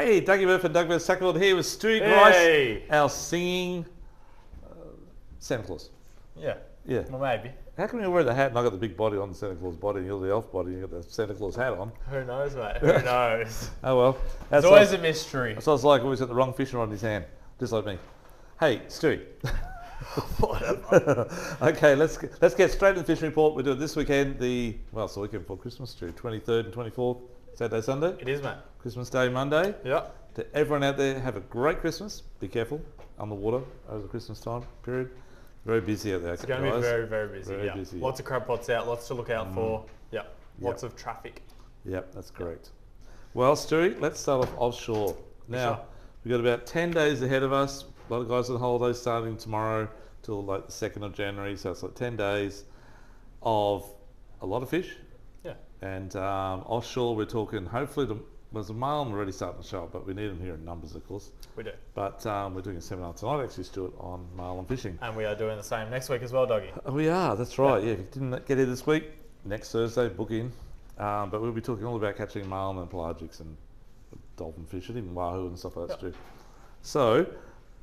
Hey, Dougie Murphy and Douglas Sackfield here with Stewie Hey. Grice, our singing Santa Claus. Yeah. Yeah. Well, maybe. How come you're wearing the hat and I got the big body on the Santa Claus body and you're the elf body and you got the Santa Claus hat on? Who knows, mate? Who knows? Oh well. It's always a mystery. So it's like always got the wrong fish on his hand, just like me. Hey, Stewie. Okay, let's get straight to the fishing report. We're doing this weekend, it's the weekend before Christmas, Stewie, 23rd and 24th, Saturday, Sunday. It is, mate. Christmas Day, Monday. Yeah. To everyone out there, have a great Christmas. Be careful on the water over the Christmas time period. Very busy out there. It's going to be very, very busy. Very yeah. busy. Lots of crab pots out, lots to look out for. Yeah. Lots of traffic. Yep, that's correct. Well, Stewie, let's start off offshore. Now, Sure. we've got about 10 days ahead of us. A lot of guys on holidays starting tomorrow till like the 2nd of January. So it's like 10 days of a lot of fish. Yeah. And offshore, we're talking hopefully there's a marlin already starting to show up, but we need them here in numbers, of course. We do. But we're doing a seminar tonight, actually, Stuart, on marlin fishing. And we are doing the same next week as well, Doggy. We are, that's right. Yeah, if you didn't get here this week, next Thursday, book in. But we'll be talking all about catching marlin and pelagics and dolphin fish and even wahoo and stuff like that, Stu. So,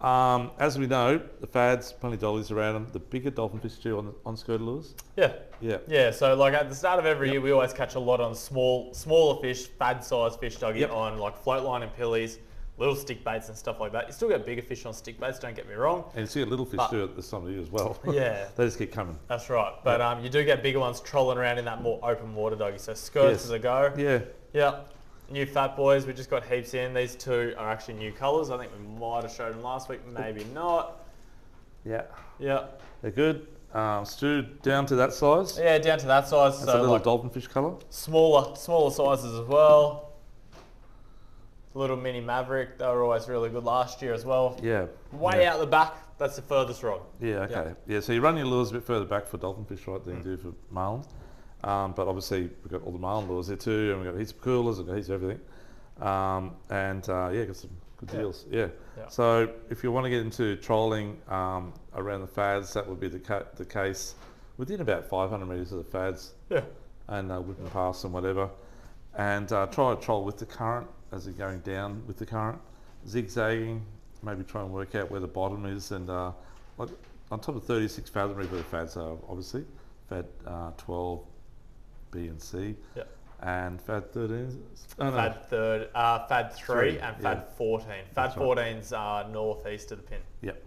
as we know, the fads, plenty of dollies around them. The bigger dolphin fish, Stu, on skirted lures. Yeah. Yeah. Yeah, so like at the start of every year, we always catch a lot on smaller fish, fad-sized fish, Doggy, on like float line and pillies, little stick baits and stuff like that. You still get bigger fish on stick baits, don't get me wrong. And you see a little fish too at this time of year as well. Yeah. They just keep coming. That's right. But you do get bigger ones trolling around in that more open water, Doggy. So skirts is a go. Yeah. Yeah. New fat boys, we just got heaps in. These two are actually new colours. I think we might have showed them last week, maybe not. Yeah. Yeah. They're good. Stu, down to that size. Yeah, down to that size. That's a So little like dolphin fish colour. smaller sizes as well. Little mini Maverick, they were always really good last year as well. Yeah. Way yeah. out the back, that's the furthest rod. Yeah, okay. Yeah, so you run your lures a bit further back for dolphin fish, right, than you do for marlin. But obviously we've got all the marlin lures there too, and we've got heaps of coolers, we've got heaps of everything. Got some good deals. Yeah. So if you want to get into trolling around the fads, that would be the case within about 500 metres of the fads. Yeah. And whipping past and whatever. And try to troll with the current as you're going down with the current, zigzagging, maybe try and work out where the bottom is, and like on top of 36 fathom where the fads are, obviously, fad 12, B and C, and fad 13. Fad 3 and fad 14. Fad 14's northeast of the pin. Yep.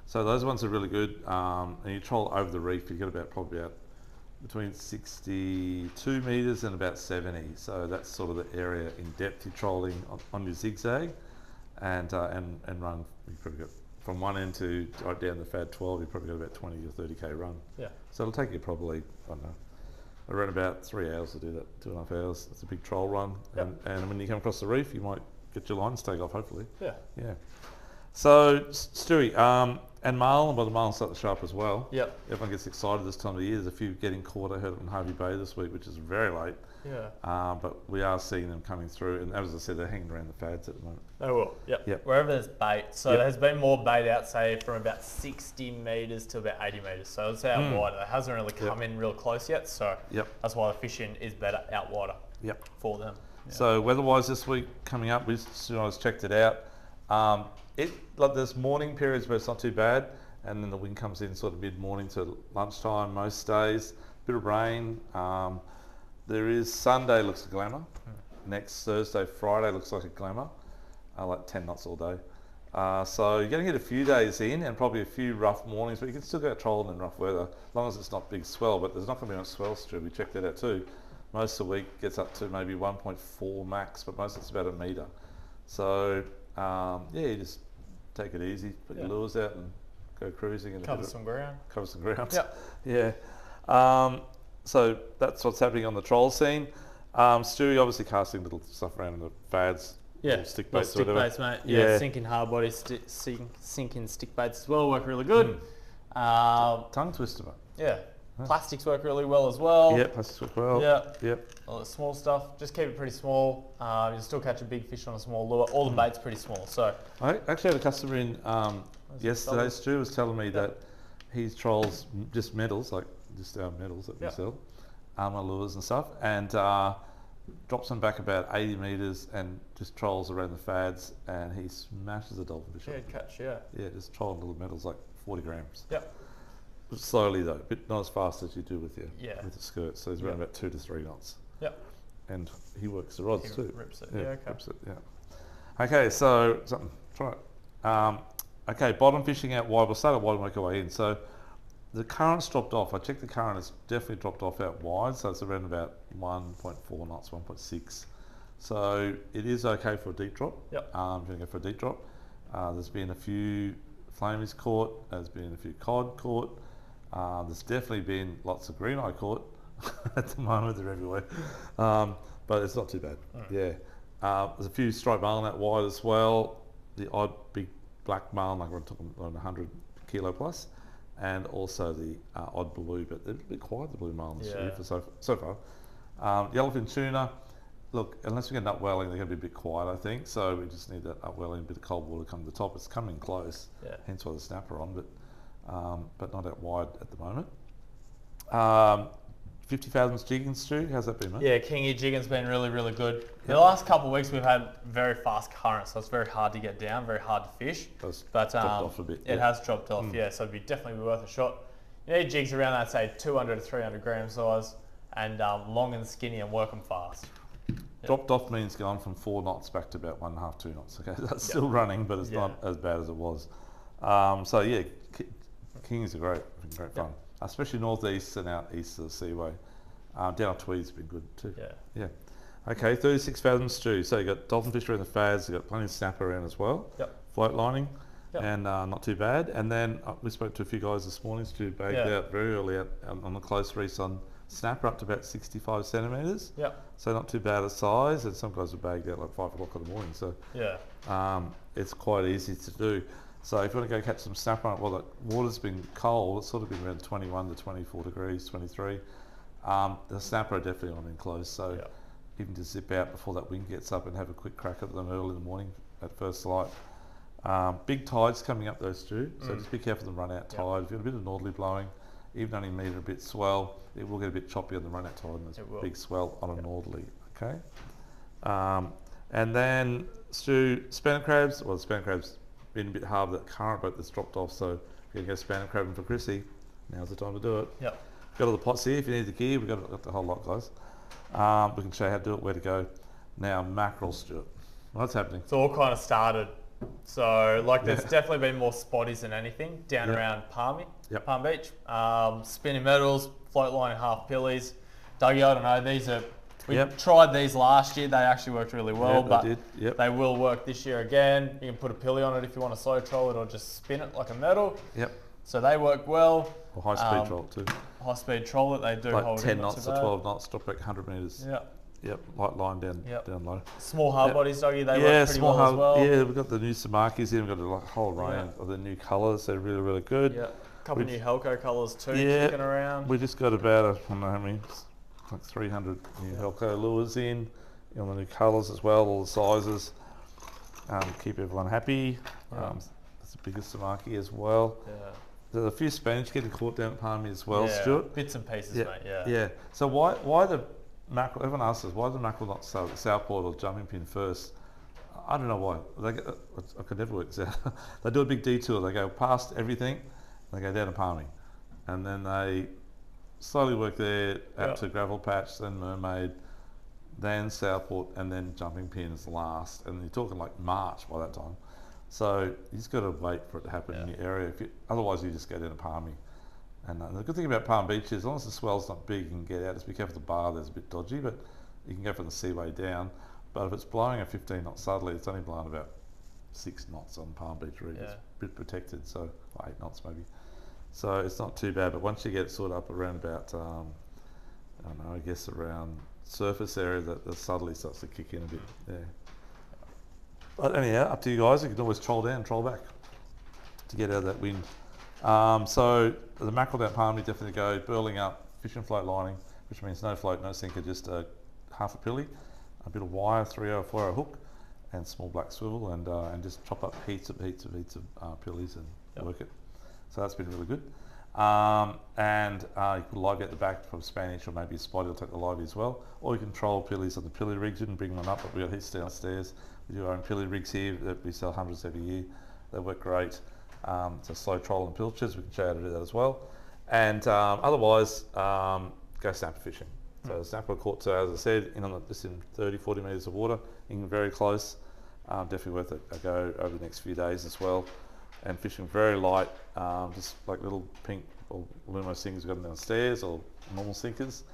So those ones are really good, and you troll over the reef. You get probably about between 62 metres and about 70. So that's sort of the area in depth you're trolling on your zigzag, and run. You probably got from one end to right down the fad 12. You probably got about 20 or 30k run. Yeah. So it'll take you probably around about 3 hours to do that. 2.5 hours. It's a big troll run, and when you come across the reef, you might get your lines take off. Hopefully. Yeah. Yeah. So Stewie, and marlin, the marlin start to show up as well. Yep. Everyone gets excited this time of year. There's a few getting caught. I heard it in Harvey Bay this week, which is very late. Yeah. But we are seeing them coming through, and as I said, they're hanging around the fads at the moment. They will. Yep. Yep. Wherever there's bait. So there's been more bait out, say, from about 60 metres to about 80 metres. So it's out wider. It hasn't really come in real close yet. So that's why the fishing is better out wider. For them. Yeah. So weather-wise this week coming up, we just checked it out. Like there's morning periods where it's not too bad, and then the wind comes in sort of mid-morning to lunchtime most days. Bit of rain. There is Sunday looks a glamour. Next Thursday, Friday looks like a glamour. Like 10 knots all day. So you're going to get a few days in and probably a few rough mornings, but you can still go trolling in rough weather as long as it's not big swell. But there's not going to be much swell, Stu. We checked that out too. Most of the week gets up to maybe 1.4 max, but most of it's about a metre. So you just take it easy, put your lures out and go cruising. And Cover some ground. Cover some ground. Yeah. So that's what's happening on the troll scene. Stewie obviously casting little stuff around in the fads. Yeah, stick baits, stick baits, mate. Yeah, sinking hard body, sinking stick baits as well work really good. Tongue twister, mate. Yeah. Plastics work really well as well. Yeah, plastics work well. Yep. All the small stuff, just keep it pretty small. You'll still catch a big fish on a small lure. All the bait's pretty small. So I actually had a customer in yesterday. Stu was telling me that he trolls just metals, like just our metals that we sell, armour lures and stuff, and drops them back about 80 metres and just trolls around the fads, and he smashes a dolphin fish. Good catch, yeah. Yeah, just trolling little metals like 40 grams. Yep. Slowly though, but not as fast as you do with the skirt. So he's around about 2 to 3 knots. Yep. And he works the rods too. Rips it. Okay. Rips it. Yeah. Okay, so something. Try it. Okay, bottom fishing out wide. We'll start at wide and work our way in. So the current's dropped off. I checked the current. It's definitely dropped off out wide. So it's around about 1.4 knots, 1.6. So it is okay for a deep drop. Yep. If you're going to go for a deep drop. There's been a few flamies caught. There's been a few cod caught. There's definitely been lots of green eye caught. At the moment, they're everywhere. But it's not too bad. Yeah. There's a few striped marlin out wide as well. The odd big black marlin, like we're talking on 100 kilo plus, and also the odd blue, but they're a bit quiet, the blue marlin this year for so far. Yellowfin tuna, look, unless we get upwelling, they're going to be a bit quiet, I think. So we just need that upwelling, a bit of cold water come to the top. It's coming close, hence why the snapper on, but not out wide at the moment. 50 fathoms jigging, Stu, how's that been, mate? Yeah, Kingy jigging's been really, really good. The last couple of weeks we've had very fast currents, so it's very hard to get down, very hard to fish. But dropped off a bit. It has dropped off, so it'd definitely be worth a shot. You need jigs around that, say, 200 to 300 gram size, and long and skinny, and work them fast. Dropped off means gone from 4 knots back to about 1.5, 2 knots. Okay, that's still running, but it's not as bad as it was. So yeah, Kingies are great fun. Especially northeast and out east of the Seaway. Down Tweed's been good too. Yeah. Okay, 36 fathoms Stu. So you got dolphin fish around the fads, you got plenty of snapper around as well. Float lining, and not too bad. And then we spoke to a few guys this morning. Stu bagged out very early out on the close reefs on snapper up to about 65 centimetres. So not too bad a size, and some guys were bagged out like 5 o'clock in the morning. So it's quite easy to do. So if you want to go catch some snapper, well, the water's been cold. It's sort of been around 21 to 24 degrees, 23. The snapper are definitely on in close, so even to zip out before that wind gets up and have a quick crack at them early in the morning at first light. Big tides coming up though, Stu, so just be careful of the run out tide. If you've got a bit of northerly blowing, even only meter a bit swell, it will get a bit choppy on the run out tide, and there's a big swell on a northerly. Okay. And then Stu, spanner crabs. Well, the spanner crabs been a bit hard with that current boat that's dropped off, so if you're going to go spanner crabbing for Chrissy, now's the time to do it. Got all the pots here if you need the gear. We've got the whole lot, guys. We can show you how to do it, where to go. Now, mackerel, Stuart. What's happening? It's all kind of started. So, there's definitely been more spotties than anything down around Palm Beach. Spinning metals, float line and half pillies. Dougie, I don't know, we tried these last year. They actually worked really well, but they will work this year again. You can put a pilly on it if you want to slow troll it, or just spin it like a metal. So they work well. Or high speed troll too. High speed troll it, they do like hold 10 knots or 12 knots, drop back 100 metres. Light line down low. Small hard bodies, Dougie, they work pretty well as well. Yeah, we've got the new Samakis here. We've got a whole range of the new colours. They're really, really good. A couple of new Helco colours too kicking around. We just got about, I don't know how many, like 300 new Helco lures in the new colours as well, all the sizes. Keep everyone happy. That's the biggest Samaki as well. There's a few Spanish getting caught down at Palmy as well, Stuart. Bits and pieces, mate, So why the mackerel, everyone asks us, why the mackerel not Southport or jumping pin first? I don't know why. I could never work this out. They do a big detour. They go past everything, they go down to Palmy. And then they slowly work there out to Gravel Patch, then Mermaid, then Southport, and then jumping pin is last. And you're talking like March by that time. So you just got to wait for it to happen in your area. Otherwise, you just go down to Palmy. And the good thing about Palm Beach is, as long as the swell's not big, you can get out. Just be careful the bar there's a bit dodgy, but you can go from the seaway down. But if it's blowing at 15 knots southerly, it's only blowing about 6 knots on Palm Beach Reef. It's a bit protected, so 8 knots maybe. So it's not too bad. But once you get sort of up around about, I don't know, I guess around surface area, the southerly starts to kick in a bit. But anyhow, up to you guys. You can always troll down, troll back to get out of that wind. So the mackerel down Palmy definitely go burling up, fish and float lining, which means no float, no sinker, just half a pilly, a bit of wire, 3/0, 4/0 hook, and small black swivel, and just chop up heaps of pillies and work it. So that's been really good. And you can live at the back from Spanish or maybe a spotty will take the live as well. Or you can troll pillies on the pilly rigs. You can bring one up, but we got hits downstairs. We do our own pilly rigs here that we sell hundreds every year. They work great. So slow troll and pilchers, we can show you how to do that as well. And otherwise, go snapper fishing. So snapper caught, as I said, just in 30, 40 metres of water, in very close. Definitely worth a go over the next few days as well. And fishing very light, just like little pink or Lumo singers we've got downstairs, or normal sinkers,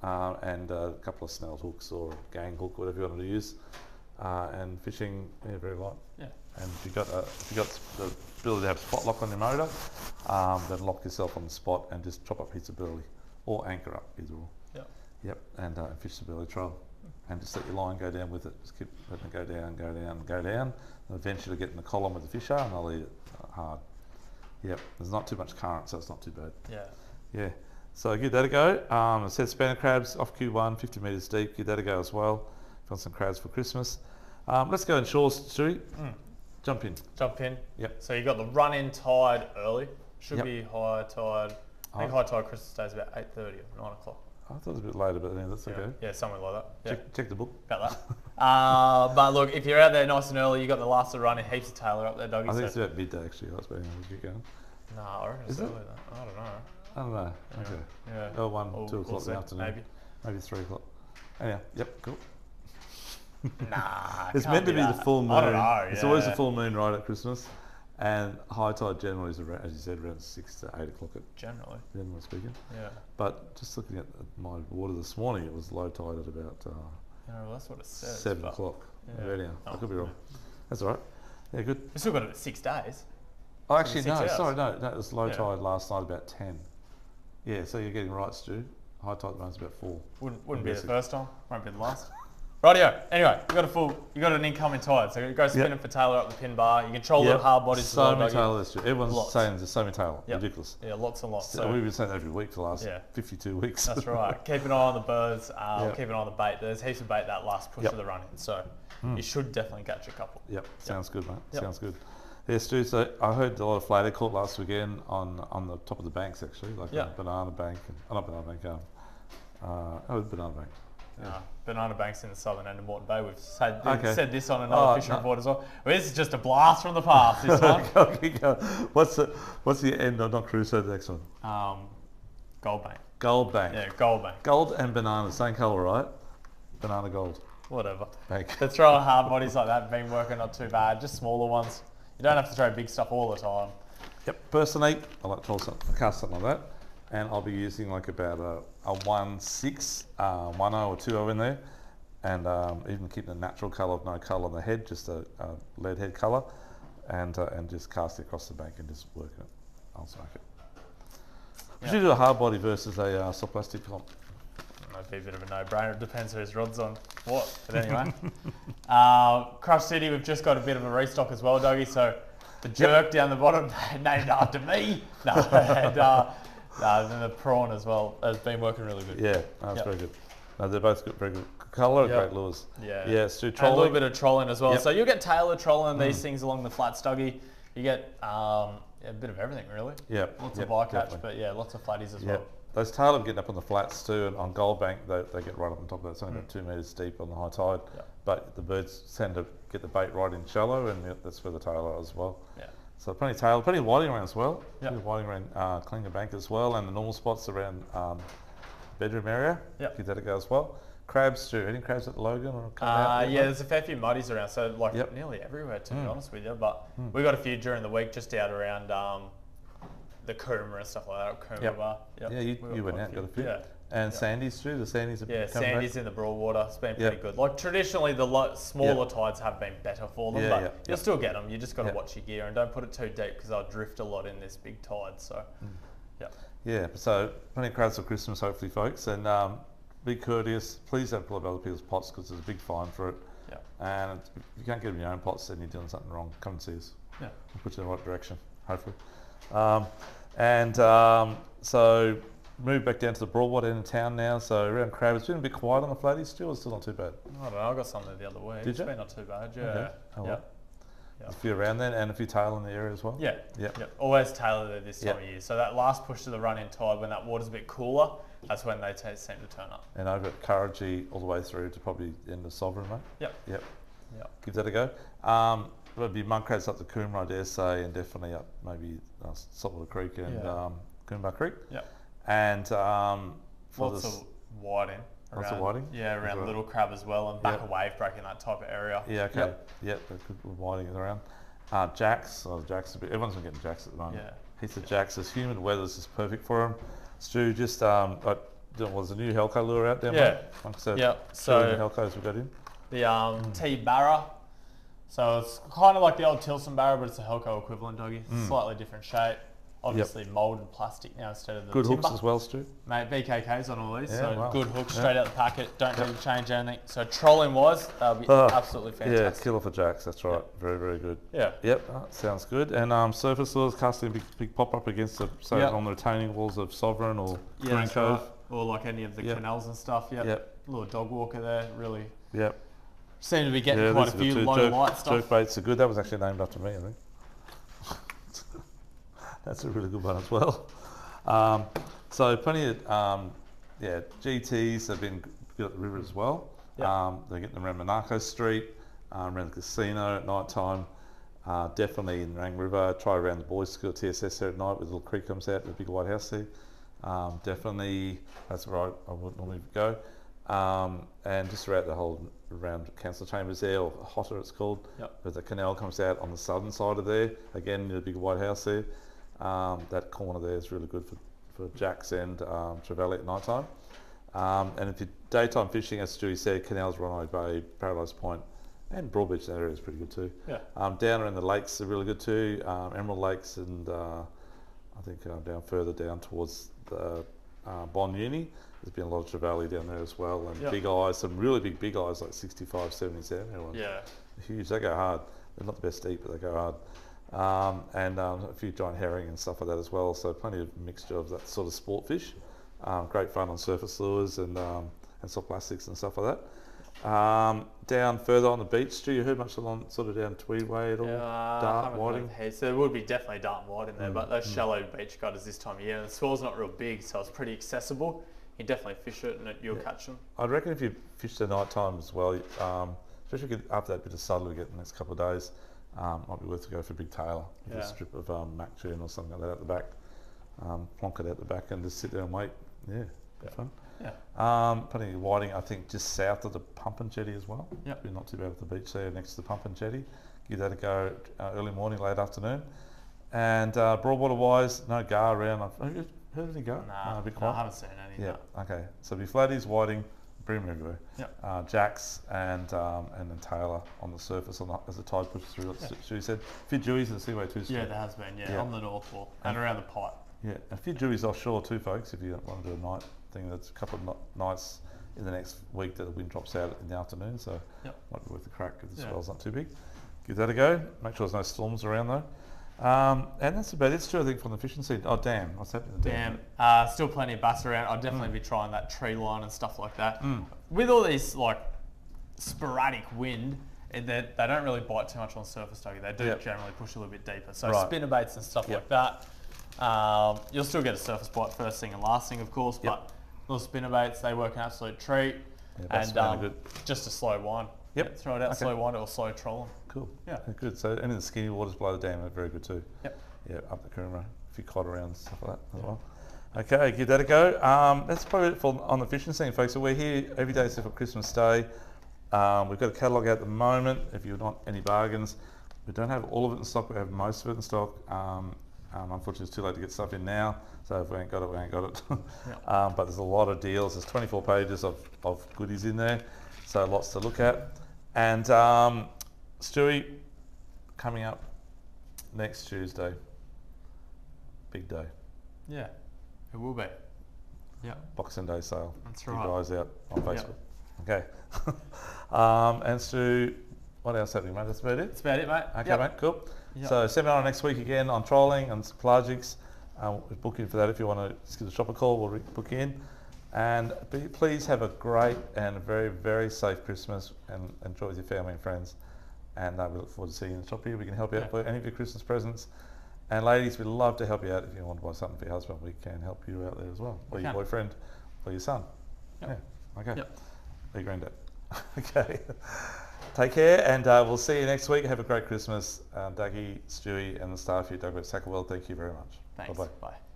and a couple of snelled hooks or gang hook, whatever you want to use. And fishing very light. Yeah. And if you got the ability to have spot lock on your motor, then lock yourself on the spot and just chop up hits of burley or anchor up, either or. Yep. And fish the burley trail, and just let your line go down with it. Just keep letting it go down, go down, go down, and eventually get in the column where the fish are, and they'll eat it hard. Yep. There's not too much current, so it's not too bad. Yeah. So give that a go. I said spanner crabs off Q1, 50 metres deep. Give that a go as well. Found some crabs for Christmas. Let's go in shores, Stewie. Jump in. Yep. So you got the run-in tide early. Should be high tide. I think high tide Christmas Day is about 8:30 or 9 o'clock. I thought it was a bit later, but that's okay. Yeah, something like that. Check the book. About that. But look, if you're out there nice and early, you got the last of the run-in, heaps of tailor up there, doggy. I think it's about midday actually. I was waiting to get going. No, I reckon it's early though. I don't know. I don't know. Okay. Yeah. Oh, 1, 2 o'clock in the afternoon. Maybe 3 o'clock. Anyhow, yep, cool. Nah, it's meant to be the full moon. I don't know. It's always the full moon right at Christmas, and high tide generally is around, as you said, around 6 to 8 o'clock. Generally speaking. Yeah. But just looking at my water this morning, it was low tide at about well, that's what it says. 7 o'clock. Yeah. I could be wrong. That's all right. Yeah, good. We still got it at 6 days. Oh, actually, no. Sorry, no. It was low tide last night about 10. Yeah, so you're getting right, Stu. High tide runs about 4. Wouldn't be the first time. Won't be the last. Rightio. Anyway, you got an incoming tide, so go spinning for tailor up the pin bar. You control the hard bodies. So many tailors. Everyone's saying there's so many tailor. Ridiculous. Yeah, lots and lots. So we've been saying that every week for the last 52 weeks. That's right. Keep an eye on the birds. Keep an eye on the bait. There's heaps of bait that last push of the run-in, so you should definitely catch a couple. Yep. Sounds good, mate. Sounds good. Yeah, Stu, so I heard a lot of flathead caught last weekend on the top of the banks actually, like Banana Bank, not Banana Bank, Banana Bank. Banana Bank's in the southern end of Moreton Bay. We've said this on another fishing report as well. This is just a blast from the past, this one. What's the end of, not Crusoe, the next one? Gold Bank. Gold Bank. Yeah, Gold Bank. Gold and banana, same colour, right? Banana gold. Whatever. Bank. They're throwing hard bodies like that, been working not too bad, just smaller ones. You don't have to throw big stuff all the time. Yep, personally, I like to cast something like that. And I'll be using like about a 1.6, 1.0 or 2.0 in there. And even keep the natural colour of no colour on the head, just a lead head colour. And just cast it across the bank and just work it. I'll smack it. We should do a hard body versus a soft plastic comp. That'd be a bit of a no-brainer. It depends whose rod's on what. But anyway. Crush City, we've just got a bit of a restock as well, Dougie. So the jerk down the bottom, named after me. Then the prawn as well has been working really good. Yeah, that's very good. They're both got very good colour, great lures. Yeah, Stu, and a little bit of trolling as well. So you'll get tailor trolling these things along the flats, Dougie. You get a bit of everything really. Yeah, lots of bycatch, but lots of flatties as well. Those tailor getting up on the flats too, and on Gold Bank they get right up on top of that. It's only about 2 metres deep on the high tide, but the birds tend to get the bait right in shallow, and that's where the tailor as well. Yeah. So plenty of tail, plenty of whiting around as well. Plenty of whiting around Klinger Bank as well, and the normal spots around bedroom area. Give that a go as well. Crabs too. Any crabs at Logan or coming out? There's a fair few muddies around, so like nearly everywhere to be honest with you. But we got a few during the week just out around the Coomera and stuff like that. Coomera Bar. Yeah, you went out and got a few. And Sandy's too. The Sandy's Sandy's in the Broadwater. It's been pretty good. Like traditionally, the smaller tides have been better for them, but you'll still get them. You just got to watch your gear and don't put it too deep because they'll drift a lot in this big tide. So, so plenty of crabs for Christmas, hopefully, folks. And be courteous. Please don't pull up other people's pots because there's a big fine for it. And if you can't get them in your own pots, then you're doing something wrong. Come and see us. We'll put you in the right direction, hopefully. So moved back down to the Broadwater end of town now. So around crab, it's been a bit quiet on the flatties still. It's still not too bad. I don't know. I got something the other week. Did you? It's been not too bad. Yeah. Okay. a few around then, and a few tail in the area as well. Yeah. Always tailor there this time of year. So that last push to the run-in tide, when that water's a bit cooler, that's when they seem to turn up. And over at Kurrajee all the way through to probably the end of Sovereign, mate. Yep. Give that a go. There'll be monkrats up the Coomera, I dare say, and definitely up maybe Saltwater Creek and Coomera Creek. And lots of whiting. Lots of whiting? Yeah, around Little Crab as well, and back a wave break in that type of area. Yeah, okay. Good whiting is around. Jacks. Everyone's been getting jacks at the moment. Heaps of jacks. It's humid weather. This is perfect for them. Stu, just was a new Helco lure out there, mate? So the Helcos we got in. The T Barra. So it's kind of like the old Tilson Barra, but it's a Helco equivalent, doggy. Slightly different shape. Obviously moulded plastic now instead of the good timber. Hooks as well, Stu. Mate, BKKs on all these, good hooks straight out the packet. Don't need to change anything. So trolling wise, they'll be absolutely fantastic. Yeah, killer for jacks. That's right. Very, very good. Yeah. Yep. Sounds good. And surface lures, casting big pop up against on the retaining walls of Sovereign or Green Cove, or like any of the canals and stuff. Little dog walker there, really. Yep. Seem to be getting quite a few low light stuff. Jerk baits are good. That was actually named after me, I think. That's a really good one as well. So plenty of GTs have been good at the river as well. They're getting them around Monaco Street, around the casino at night time. Definitely in Rang River. Try around the boys' school TSS there at night where the little creek comes out, the big white house there. Definitely, that's where I would normally go. And just around Council Chambers there, or Hotter it's called, where the canal comes out on the southern side of there. Again, the big white house there. That corner there is really good for jacks and trevally at night time. And if you're daytime fishing, as Stewie said, canals, Ronai Bay, Paradise Point, and Broadbeach, that area is pretty good too. Down around the lakes are really good too. Emerald Lakes and I think down further down towards the Bond Uni, there's been a lot of trevally down there as well, and big eyes, some really big eyes like 65, 77. They're huge. They go hard. They're not the best to eat, but they go hard. And a few giant herring and stuff like that as well. So plenty of mixture of that sort of sport fish. Great fun on surface lures and soft plastics and stuff like that. Down further on the beach, do you heard much along sort of down Tweed Way at all? Dart, whiting? So there would be definitely dart and white in there, but those shallow beach gutters this time of year, and the swell's not real big, so it's pretty accessible. You can definitely fish it and you'll catch them. I'd reckon if you fish at night time as well, especially after that bit of sun we get in the next couple of days, might be worth to go for a big tailer with a strip of mac tune or something like that at the back. Plonk it out the back and just sit there and wait. Yeah, fun. Plenty of whiting, I think, just south of the Pump and Jetty as well. Not too bad at the beach there next to the Pump and Jetty. Give that a go early morning, late afternoon. And broadwater wise, no gar around. Have you heard of any gar? No, a bit quiet. I haven't seen any. Okay. So it'll be flatties, whiting, bream everywhere. Jacks and then Taylor on the surface as the tide pushes through. She said a few Jewies in the Seaway too. Yeah, there has been. On the North Wall and around the pipe. Yeah, a few Jewies offshore too, folks. If you want to do a night thing, that's a couple of nights in the next week that the wind drops out in the afternoon. So might be worth a crack if the swell's not too big. Give that a go. Make sure there's no storms around though. And that's about it, Stu, I think, from the fishing scene. Oh, Dam. What's happening at the Dam? Still plenty of bass around. I'll definitely be trying that tree line and stuff like that. With all these like sporadic wind, they don't really bite too much on surface, doggy. They do generally push a little bit deeper. So spinnerbaits and stuff like that. You'll still get a surface bite first thing and last thing, of course, but little spinnerbaits, they work an absolute treat. And just a slow wind. Throw it out, slow wind or slow trolling. Cool. Good. So any of the skinny waters below the dam are very good too. Up the Coomera, a few cod around and stuff like that as well. Okay, give that a go. That's probably it on the fishing scene, folks. So we're here every day except for Christmas Day. We've got a catalogue out at the moment. If you're not any bargains, we don't have all of it in stock. We have most of it in stock. Unfortunately, it's too late to get stuff in now. So if we ain't got it, we ain't got it. But there's a lot of deals. There's 24 pages of goodies in there. So lots to look at. And Stewie, coming up next Tuesday, big day. Yeah, it will be. Boxing Day sale. That's right. Keep your eyes out on Facebook. Okay. And Stu, what else happening, mate? That's about it? That's about it, mate. Okay, mate, cool. So seminar next week again on trolling and pelagics. Book in for that if you want to just give the shop a call. We'll book in. And please have a great and very, very safe Christmas and enjoy with your family and friends. And we look forward to seeing you in the shop here. We can help you out for any of your Christmas presents. And ladies, we'd love to help you out. If you want to buy something for your husband, we can help you out there as well. Or your boyfriend, or your son. Yep. Yeah, okay. Yep. Or your granddad. Okay. Take care, and we'll see you next week. Have a great Christmas. Dougie, Stewie, and the staff here, Doug Sackawell, thank you very much. Thanks. Bye-bye. Bye.